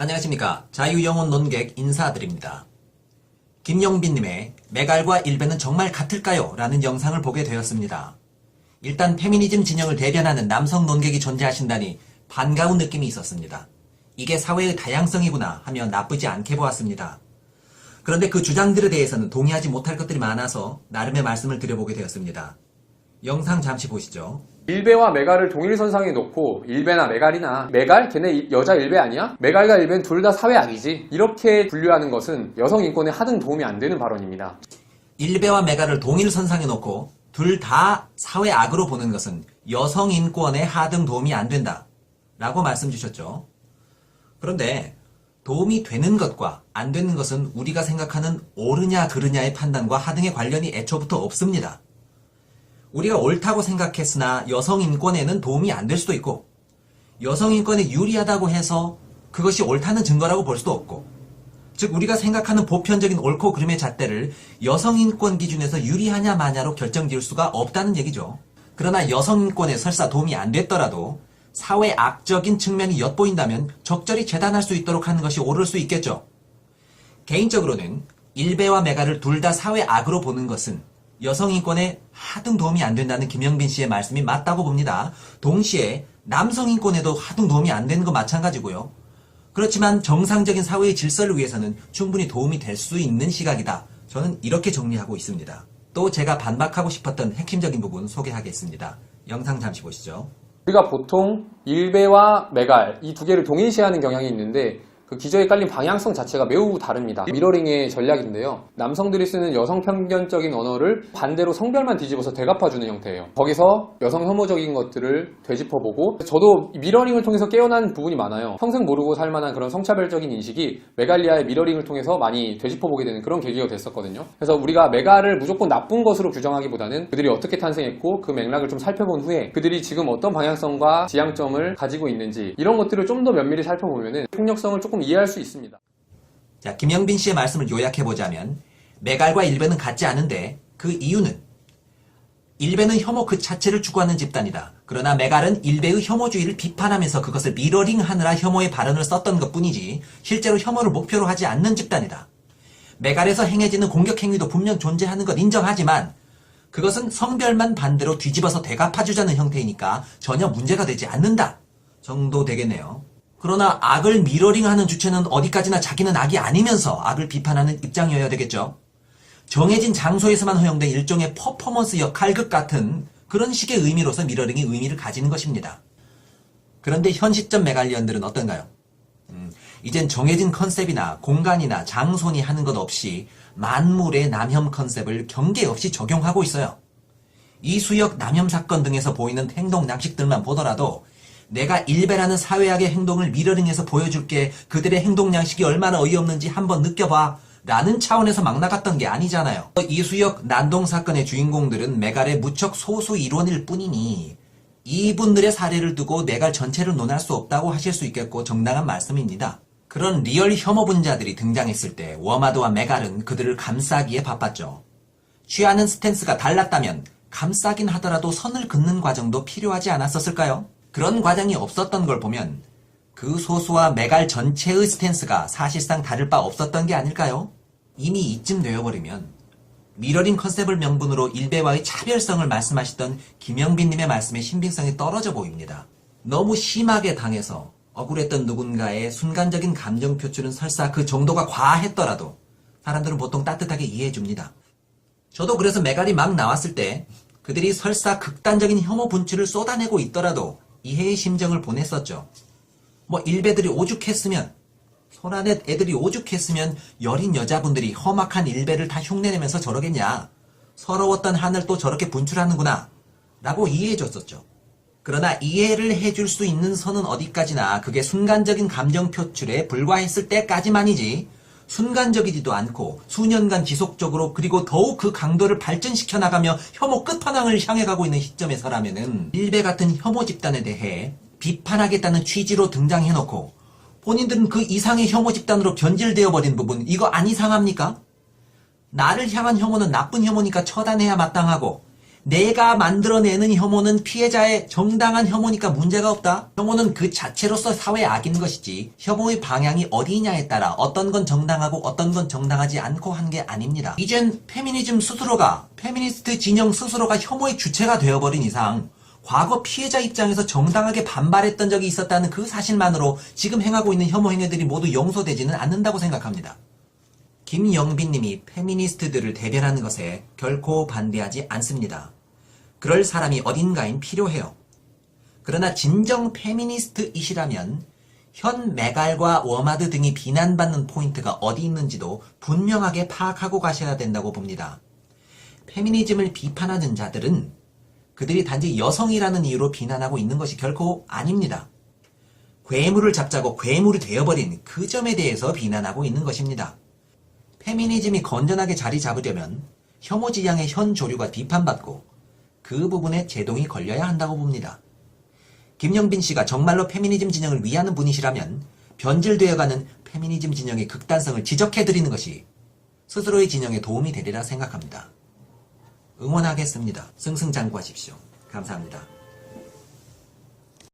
안녕하십니까. 자유영혼 논객 인사드립니다. 김용빈님의 메갈과 일베는 정말 같을까요? 라는 영상을 보게 되었습니다. 일단 페미니즘 진영을 대변하는 남성 논객이 존재하신다니 반가운 느낌이 있었습니다. 이게 사회의 다양성이구나 하며 나쁘지 않게 보았습니다. 그런데 그 주장들에 대해서는 동의하지 못할 것들이 많아서 나름의 말씀을 드려보게 되었습니다. 영상 잠시 보시죠. 일베와 메갈을 동일선상에 놓고 일베나 메갈이나 메갈? 걔네 여자 일베 아니야? 메갈과 일베는 둘 다 사회악이지. 이렇게 분류하는 것은 여성 인권에 하등 도움이 안 되는 발언입니다. 일베와 메갈을 동일선상에 놓고 둘 다 사회악으로 보는 것은 여성 인권에 하등 도움이 안 된다 라고 말씀 주셨죠. 그런데 도움이 되는 것과 안 되는 것은 우리가 생각하는 옳으냐 그르냐의 판단과 하등의 관련이 애초부터 없습니다. 우리가 옳다고 생각했으나 여성 인권에는 도움이 안 될 수도 있고 여성 인권에 유리하다고 해서 그것이 옳다는 증거라고 볼 수도 없고, 즉 우리가 생각하는 보편적인 옳고 그름의 잣대를 여성 인권 기준에서 유리하냐 마냐로 결정지을 수가 없다는 얘기죠. 그러나 여성 인권에 설사 도움이 안 됐더라도 사회 악적인 측면이 엿보인다면 적절히 재단할 수 있도록 하는 것이 옳을 수 있겠죠. 개인적으로는 일베와 메갈을 둘 다 사회 악으로 보는 것은 여성 인권에 하등 도움이 안 된다는 김영빈 씨의 말씀이 맞다고 봅니다. 동시에 남성 인권에도 하등 도움이 안 되는 거 마찬가지고요. 그렇지만 정상적인 사회의 질서를 위해서는 충분히 도움이 될 수 있는 시각이다. 저는 이렇게 정리하고 있습니다. 또 제가 반박하고 싶었던 핵심적인 부분 소개하겠습니다. 영상 잠시 보시죠. 우리가 보통 일베와 메갈 이 두 개를 동일시하는 경향이 있는데 그 기저에 깔린 방향성 자체가 매우 다릅니다. 미러링의 전략인데요. 남성들이 쓰는 여성 편견적인 언어를 반대로 성별만 뒤집어서 되갚아주는 형태예요. 거기서 여성 혐오적인 것들을 되짚어보고, 저도 미러링을 통해서 깨어난 부분이 많아요. 평생 모르고 살만한 그런 성차별적인 인식이 메갈리아의 미러링을 통해서 많이 되짚어보게 되는 그런 계기가 됐었거든요. 그래서 우리가 메갈을 무조건 나쁜 것으로 규정하기보다는 그들이 어떻게 탄생했고 그 맥락을 좀 살펴본 후에 그들이 지금 어떤 방향성과 지향점을 가지고 있는지 이런 것들을 좀 더 면밀히 살펴보면 폭력성을 조금 이해할 수 있습니다. 자, 김영빈 씨의 말씀을 요약해보자면 메갈과 일베는 같지 않은데 그 이유는 일베는 혐오 그 자체를 추구하는 집단이다. 그러나 메갈은 일베의 혐오주의를 비판하면서 그것을 미러링하느라 혐오의 발언을 썼던 것뿐이지 실제로 혐오를 목표로 하지 않는 집단이다. 메갈에서 행해지는 공격 행위도 분명 존재하는 것 인정하지만 그것은 성별만 반대로 뒤집어서 되갚아주자는 형태이니까 전혀 문제가 되지 않는다 정도 되겠네요. 그러나 악을 미러링하는 주체는 어디까지나 자기는 악이 아니면서 악을 비판하는 입장이어야 되겠죠. 정해진 장소에서만 허용된 일종의 퍼포먼스 역할극 같은 그런 식의 의미로서 미러링이 의미를 가지는 것입니다. 그런데 현 시점 메갈리언들은 어떤가요? 이젠 정해진 컨셉이나 공간이나 장소니 하는 것 없이 만물의 남혐 컨셉을 경계 없이 적용하고 있어요. 이수역 남혐 사건 등에서 보이는 행동 양식들만 보더라도 내가 일베라는 사회학의 행동을 미러링해서 보여줄게, 그들의 행동 양식이 얼마나 어이없는지 한번 느껴봐 라는 차원에서 막 나갔던 게 아니잖아요. 이수역 난동 사건의 주인공들은 메갈의 무척 소수 일원일 뿐이니 이분들의 사례를 두고 메갈 전체를 논할 수 없다고 하실 수 있겠고 정당한 말씀입니다. 그런 리얼 혐오 분자들이 등장했을 때 워마드와 메갈은 그들을 감싸기에 바빴죠. 취하는 스탠스가 달랐다면 감싸긴 하더라도 선을 긋는 과정도 필요하지 않았었을까요? 그런 과정이 없었던 걸 보면 그 소수와 메갈 전체의 스탠스가 사실상 다를 바 없었던 게 아닐까요? 이미 이쯤 되어버리면 미러링 컨셉을 명분으로 일베와의 차별성을 말씀하시던 김영빈님의 말씀의 신빙성이 떨어져 보입니다. 너무 심하게 당해서 억울했던 누군가의 순간적인 감정 표출은 설사 그 정도가 과했더라도 사람들은 보통 따뜻하게 이해해줍니다. 저도 그래서 메갈이 막 나왔을 때 그들이 설사 극단적인 혐오 분출을 쏟아내고 있더라도 이해의 심정을 보냈었죠. 일베들이 오죽했으면, 소란의 애들이 오죽했으면 여린 여자분들이 험악한 일베를 다 흉내내면서 저러겠냐, 서러웠던 한을 또 저렇게 분출하는구나 라고 이해해줬었죠. 그러나 이해를 해줄 수 있는 선은 어디까지나 그게 순간적인 감정 표출에 불과했을 때까지만이지, 순간적이지도 않고 수년간 지속적으로 그리고 더욱 그 강도를 발전시켜 나가며 혐오 끝판왕을 향해 가고 있는 시점에서라면은 일베 같은 혐오 집단에 대해 비판하겠다는 취지로 등장해놓고 본인들은 그 이상의 혐오 집단으로 변질되어 버린 부분, 이거 안 이상합니까? 나를 향한 혐오는 나쁜 혐오니까 처단해야 마땅하고 내가 만들어내는 혐오는 피해자의 정당한 혐오니까 문제가 없다. 혐오는 그 자체로서 사회 악인 것이지 혐오의 방향이 어디냐에 따라 어떤 건 정당하고 어떤 건 정당하지 않고 한 게 아닙니다. 이젠 페미니즘 스스로가, 페미니스트 진영 스스로가 혐오의 주체가 되어버린 이상 과거 피해자 입장에서 정당하게 반발했던 적이 있었다는 그 사실만으로 지금 행하고 있는 혐오 행위들이 모두 용서되지는 않는다고 생각합니다. 김영빈님이 페미니스트들을 대변하는 것에 결코 반대하지 않습니다. 그럴 사람이 어딘가엔 필요해요. 그러나 진정 페미니스트이시라면 현 메갈과 워마드 등이 비난받는 포인트가 어디 있는지도 분명하게 파악하고 가셔야 된다고 봅니다. 페미니즘을 비판하는 자들은 그들이 단지 여성이라는 이유로 비난하고 있는 것이 결코 아닙니다. 괴물을 잡자고 괴물이 되어버린 그 점에 대해서 비난하고 있는 것입니다. 페미니즘이 건전하게 자리 잡으려면 혐오 지향의 현 조류가 비판받고 그 부분에 제동이 걸려야 한다고 봅니다. 김영빈 씨가 정말로 페미니즘 진영을 위하는 분이시라면 변질되어가는 페미니즘 진영의 극단성을 지적해드리는 것이 스스로의 진영에 도움이 되리라 생각합니다. 응원하겠습니다. 승승장구하십시오. 감사합니다.